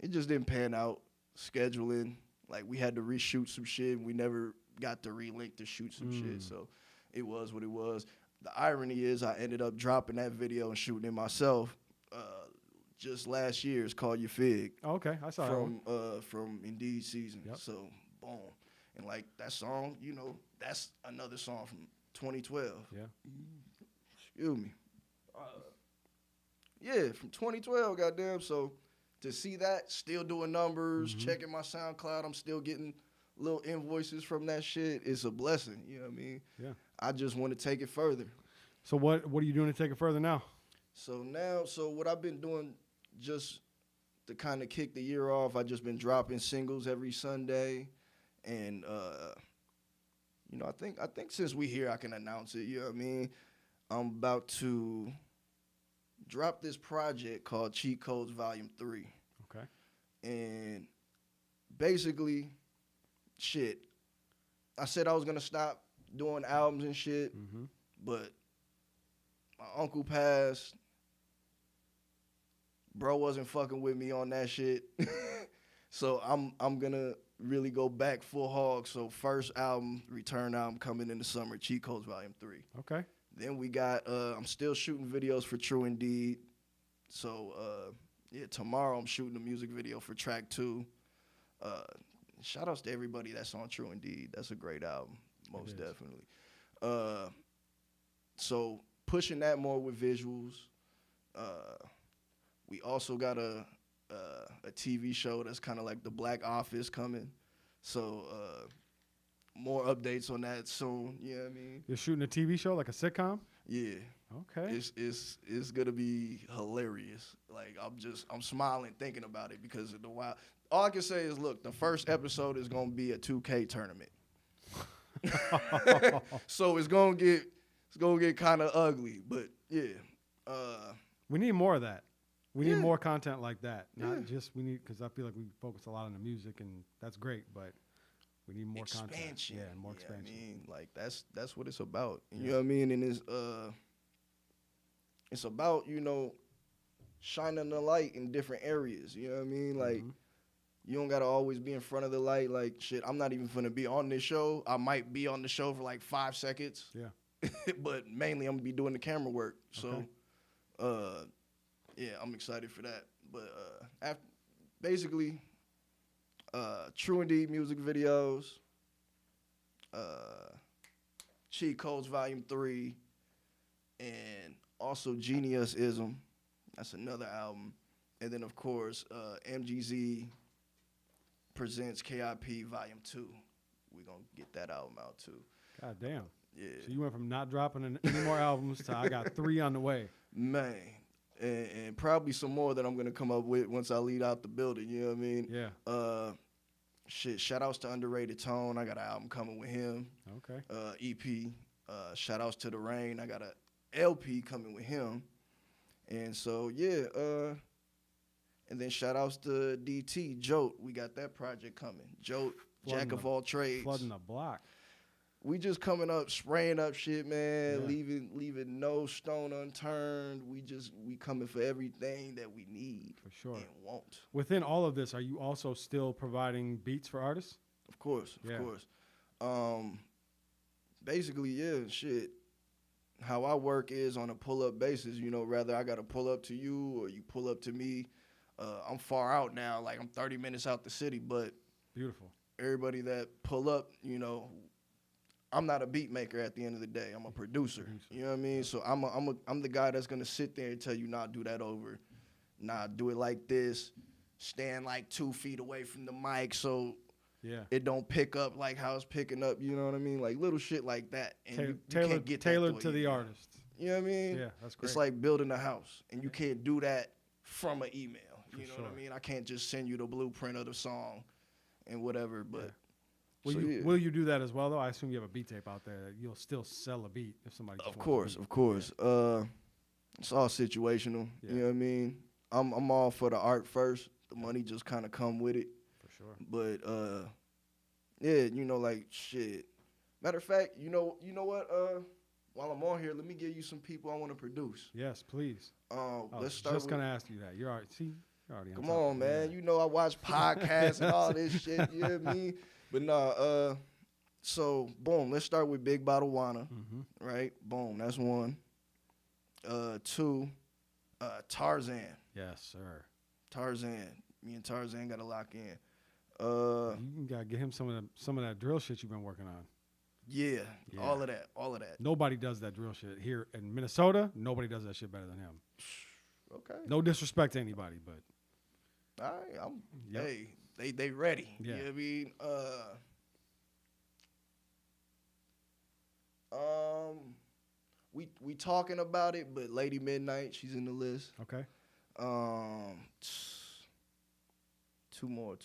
didn't pan out. Scheduling. Like, we had to reshoot some shit, and we never got to relink to shoot some shit. So it was what it was. The irony is I ended up dropping that video and shooting it myself just last year. It's called Your Fig. Oh, okay, I saw that one. From Indeed Season. Yep. So, boom. And, like, that song, you know, that's another song from 2012. Yeah. Excuse me. Yeah, from 2012, goddamn. So to see that, still doing numbers, checking my SoundCloud, I'm still getting little invoices from that shit. It's a blessing. You know what I mean? Yeah. I just want to take it further. So what are you doing to take it further now? So what I've been doing just to kind of kick the year off, I've just been dropping singles every Sunday. And, you know, I think since we here, I can announce it. You know what I mean? I'm about to drop this project called Cheat Codes Volume 3. Okay. And basically, shit, I said I was going to stop doing albums and shit, but my uncle passed. Bro wasn't fucking with me on that shit. So I'm going to really go back full hog. So first album, return album coming in the summer, Cheat Codes Volume 3. Okay. Then we got, I'm still shooting videos for True Indeed. So, yeah, tomorrow I'm shooting a music video for track 2. Shout outs to everybody that's on True Indeed. That's a great album, most definitely. So pushing that more with visuals. We also got a TV show that's kind of like the Black Office coming. So, more updates on that soon. You know what I mean? You're shooting a TV show, like a sitcom? Yeah. Okay. It's gonna be hilarious. Like I'm smiling thinking about it because of the wild. All I can say is, look, the first episode is gonna be a 2K tournament. So it's gonna get kind of ugly, but yeah. We need more of that. We Yeah. need more content like that. Not Yeah. just because I feel like we focus a lot on the music, and that's great, but we need more content. Expansion. Yeah, and more expansion. I mean, like that's what it's about. You know what I mean? And it's about, you know, shining the light in different areas. You know what I mean? Like you don't gotta always be in front of the light. Like shit, I'm not even gonna be on this show. I might be on the show for like 5 seconds. Yeah. But mainly I'm gonna be doing the camera work. So Okay. yeah, I'm excited for that. But basically, True Indeed music videos, Cheat Codes Volume 3, and also Genius-ism. That's another album. And then, of course, MGZ presents KIP Volume 2, we gonna get that album out too. God damn. Yeah, So you went from not dropping any more albums to I got 3 on the way. man, and probably some more that I'm gonna come up with once I leave out the building. You know what I mean? Yeah. Shit. Shout outs to Underrated Tone. I got an album coming with him. Okay. EP. Shout outs to The Rain. I got a LP coming with him. And so yeah. And then shout outs to DT Jote. We got that project coming. Jote, Jack of all trades. Flooding the block. We just coming up, spraying up shit, man. Yeah. Leaving no stone unturned. We coming for everything that we need For sure. and want. Within all of this, are you also still providing beats for artists? Of course, Yeah. of course. Basically, yeah, shit. How I work is on a pull-up basis. You know, rather I got to pull up to you or you pull up to me. I'm far out now, like I'm 30 minutes out the city, but Beautiful. everybody that pull up, you know, I'm not a beat maker at the end of the day. I'm a producer. You know what I mean? So I'm the guy that's gonna sit there and tell you, nah, do that over. Nah, do it like this. Stand like 2 feet away from the mic so Yeah. it don't pick up like how it's picking up. You know what I mean? Like little shit like that. And you Tailored, can't get that tailored through to an the email. artist. You know what I mean? Yeah, that's great. It's like building a house, and you can't do that from an email. For You know what I sure. mean? I can't just send you the blueprint of the song and whatever. But Will you do that as well, though? I assume you have a beat tape out there that you'll still sell a beat if somebody just Of wants a course. beat. It's all situational. Yeah. You know what I mean? I'm all for the art first. The money just kind of come with it. For sure. But yeah, you know, like shit. Matter of fact, you know what? While I'm on here, let me give you some people I want to produce. Yes, please. Let's start. Just with, gonna ask you that. You're already. Come top. on, man. Yeah. You know I watch podcasts and all this shit. You know what I mean? But nah. So boom. Let's start with Big Bottle Wanna. Right. Boom. That's 1. 2. Tarzan. Yes, sir. Tarzan. Me and Tarzan got to lock in. You gotta get him some of that drill shit you've been working on. Yeah, Yeah. all of that. Nobody does that drill shit here in Minnesota. Nobody does that shit better than him. Okay. No disrespect to anybody, but All right. Yep. Hey, they ready. Yeah. You know what I mean? We talking about it, but Lady Midnight, she's in the list. okay. 2 more.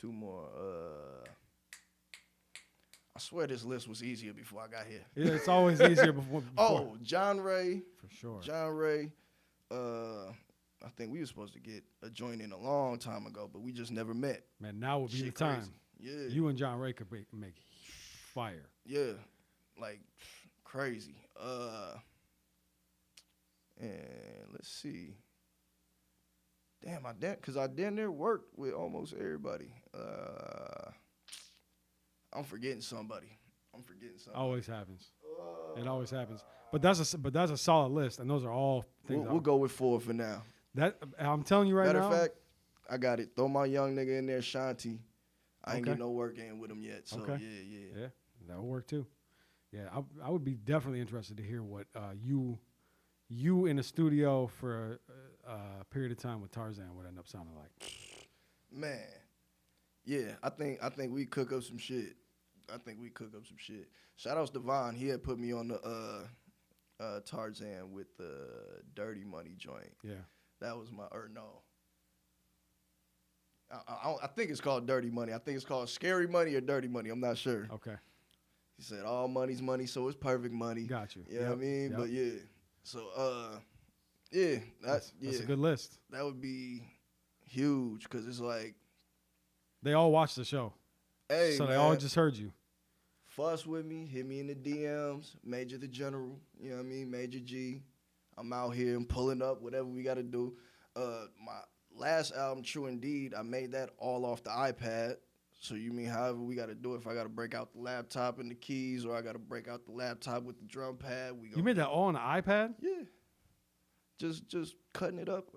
I swear this list was easier before I got here. Yeah, it's always easier before. Oh, John Ray. for sure. John Ray. I think we were supposed to get a joint in a long time ago, but we just never met. Man, now would be Shit the time. crazy. Yeah. You and John Ray could make fire. Yeah. Like crazy. And let's see. Damn, because I damn near worked with almost everybody. I'm forgetting somebody. Always happens. It always happens. But that's a solid list, and those are all things. We'll go with 4 for now. That I'm telling you right Matter now. of fact, I got it. Throw my young nigga in there, Shanti. I ain't Okay. get no work in with him yet. So Okay. yeah. Yeah, that would work too. Yeah, I would be definitely interested to hear what you in a studio for a period of time with Tarzan would end up sounding like. Man. Yeah, I think we cook up some shit. Shout outs to Devon. He had put me on the Tarzan with the Dirty Money joint. Yeah. That was I think it's called Dirty Money. I think it's called Scary Money or Dirty Money. I'm not sure. Okay. He said all money's money, so it's perfect money. Got you. You know what I mean? Yep. But yeah. So yeah, That's a good list. That would be huge because it's like, They all watch the show, hey, so man, they all just heard you. fuss with me, hit me in the DMs, Major the General, you know what I mean, Major G. I'm out here, I'm pulling up, whatever we got to do. My last album, True Indeed, I made that all off the iPad. So you mean however we got to do it, if I got to break out the laptop and the keys or I got to break out the laptop with the drum pad, we go. You made that all on the iPad? Yeah. Just cutting it up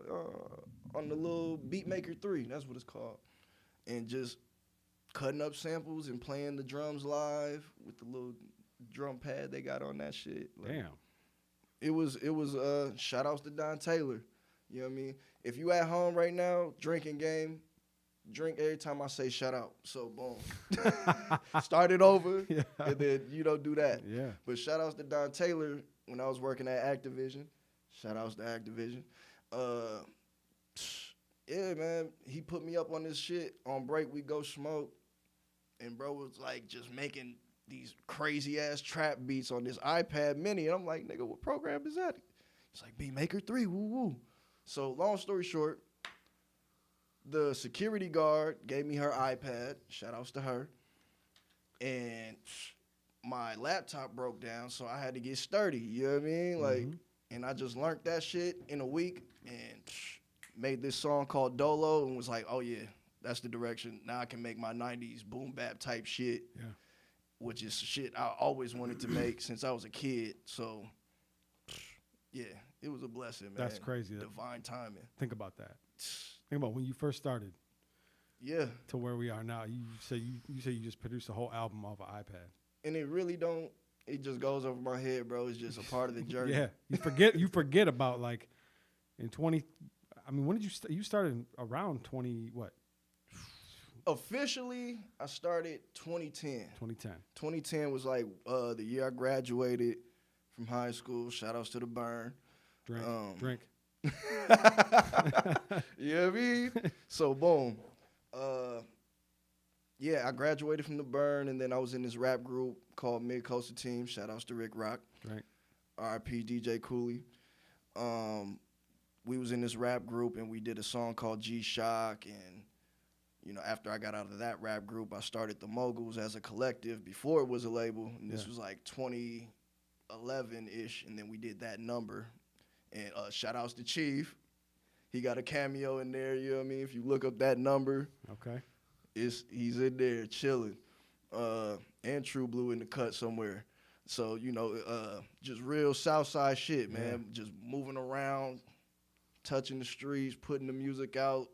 on the little Beatmaker 3, that's what it's called. And just cutting up samples and playing the drums live with the little drum pad they got on that shit. Like, Damn. It was shout outs to Don Taylor. You know what I mean? If you at home right now, drinking game, drink every time I say shout out. So boom. Start it over and then do that. Yeah. But shout outs to Don Taylor when I was working at Activision. Shout outs to Activision. Yeah, man. He put me up on this shit. On break, we go smoke. And bro was like just making these crazy ass trap beats on this iPad mini. And I'm like, nigga, what program is that? He's like, Beat Maker 3, woo woo. So long story short, the security guard gave me her iPad. Shout outs to her. And my laptop broke down, so I had to get sturdy. You know what I mean? Like, and I just learned that shit in a week and made this song called Dolo and was like, oh yeah, that's the direction. Now I can make my 90s boom bap type shit, which is shit I always wanted to make since I was a kid. So, yeah, it was a blessing, man. That's crazy. Divine timing. Think about that. Think about when you first started. Yeah. To where we are now. You say you just produced a whole album off an iPad. And it really don't. It just goes over my head, bro. It's just a part of the journey. Yeah. You forget about like in 20. I mean, when did you started around 20 what? Officially, I started 2010. 2010. 2010 was like the year I graduated from high school. Shout outs to the Burn. Drink. You know what I mean? So boom. Yeah, I graduated from the Burn, and then I was in this rap group called Mid Coastal Team. Shout outs to Rick Rock. Right. R.I.P. DJ Cooley. We was in this rap group, and we did a song called G-Shock, and after I got out of that rap group, I started the Moguls as a collective before it was a label, and this was like 2011-ish, and then we did That Number. And shout outs to Chief. He got a cameo in there, you know what I mean? If you look up That Number, okay, he's in there chilling. And True Blue in the cut somewhere. So, just real Southside shit, man. Just moving around, touching the streets, putting the music out,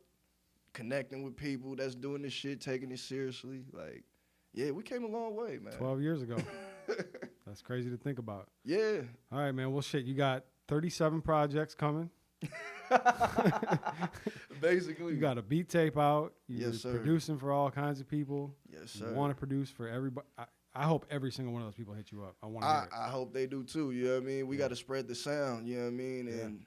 connecting with people that's doing this shit, taking it seriously. Like, yeah, we came a long way, man. 12 years ago. That's crazy to think about. Yeah. All right, man. Well, shit, you got 37 projects coming. Basically. You got a beat tape out. You're Yes, sir. producing for all kinds of people. Yes, sir. You want to produce for everybody. I hope every single one of those people hit you up. I want to hear it. I hope they do too, you know what I mean? We got to spread the sound, you know what I mean? And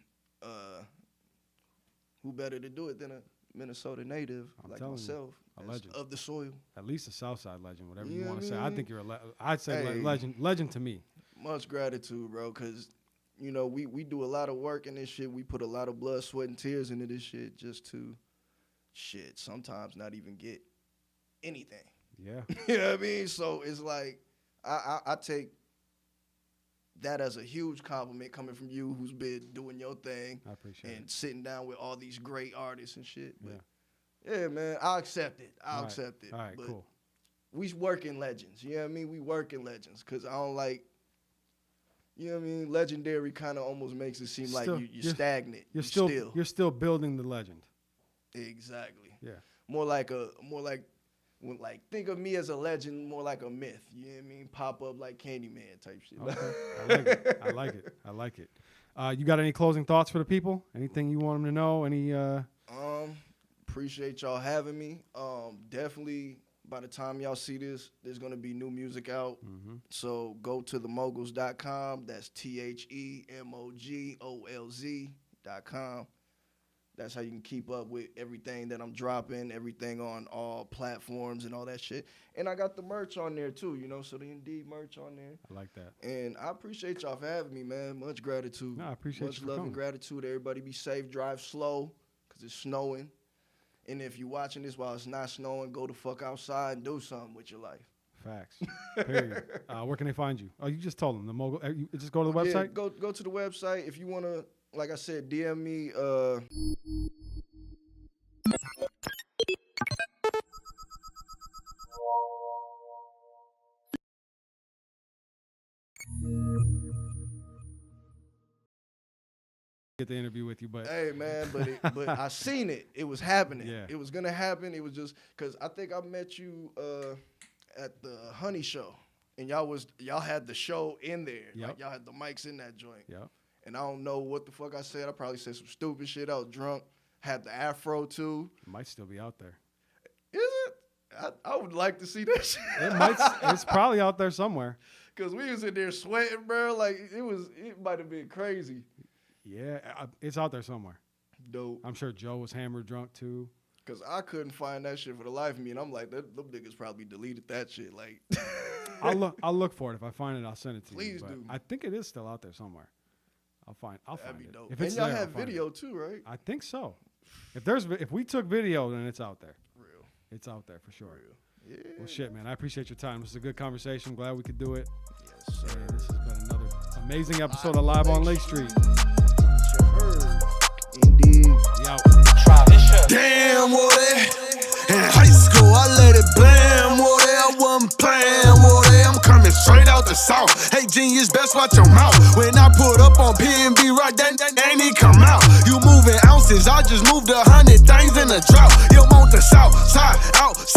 who better to do it than a Minnesota native like myself, a legend of the soil. At least a Southside legend, whatever you Yeah, want to say. man. I think you're I'd say Hey. legend to me. Much gratitude, bro, because, we do a lot of work in this shit. We put a lot of blood, sweat, and tears into this shit just to, sometimes not even get anything. Yeah. You know what I mean? So it's like, I take that as a huge compliment coming from you who's been doing your thing. I appreciate and it. sitting down with all these great artists and shit. But yeah, man, I'll accept it. I'll accept it. All right, but cool. We working legends. You know what I mean? We working legends because I don't like, you know what I mean? Legendary kind of almost makes it seem like you're stagnant. You're still building the legend. Exactly. Yeah. More like think of me as a legend, more like a myth. You know what I mean? Pop up like Candyman type shit. Okay. I like it. You got any closing thoughts for the people? Anything you want them to know? Any? Appreciate y'all having me. Definitely by the time y'all see this, there's gonna be new music out. Mm-hmm. So go to themoguls.com. That's THEMOGOLZ.com. That's how you can keep up with everything that I'm dropping, everything on all platforms and all that shit. And I got the merch on there too, so the Indeed merch on there. I like that. And I appreciate y'all for having me, man. Much gratitude. No, I appreciate Much you for love coming. and gratitude. Everybody be safe, drive slow, because it's snowing. And if you're watching this while it's not snowing, go the fuck outside and do something with your life. Facts. Period. Where can they find you? Oh, you just told them. The Mogul. You just go to the website? Yeah, go to the website. If you want to, like I said, DM me. Get the interview with you, but Hey man, but I seen it. It was happening. Yeah. It was gonna happen. It was just because I think I met you at the Honey Show, and y'all had the show in there. Yep. Like y'all had the mics in that joint. yeah. And I don't know what the fuck I said. I probably said some stupid shit. I was drunk. Had the afro too. It might still be out there. I would like to see that shit. It's probably out there somewhere. Cause we was in there sweating, bro. Like it might have been crazy. Yeah, it's out there somewhere. Dope. I'm sure Joe was hammered drunk too. Cause I couldn't find that shit for the life of me, and I'm like, them niggas probably deleted that shit. Like, I'll look for it. If I find it, I'll send it to you. Please do. I think it is still out there somewhere. I'll find That'd be it. dope. If And it's y'all there, have I'll find video it. too, right? I think so. If we took video, then it's out there. Real. It's out there for sure. Real. Yeah. Well, shit, man. I appreciate your time. This is a good conversation. Glad we could do it. Yes, sir. And this has been another amazing episode of Live on Lake Street. Indeed. We out. Damn, Woody. In high school, I let it blam, Woody. I wasn't playing, Woody. I'm coming straight out the south. Hey, genius, best watch your mouth. When I put up on P&B right, then ain't he come out. You moving ounces, I just moved 100 things in a drought. You want the south side, outside.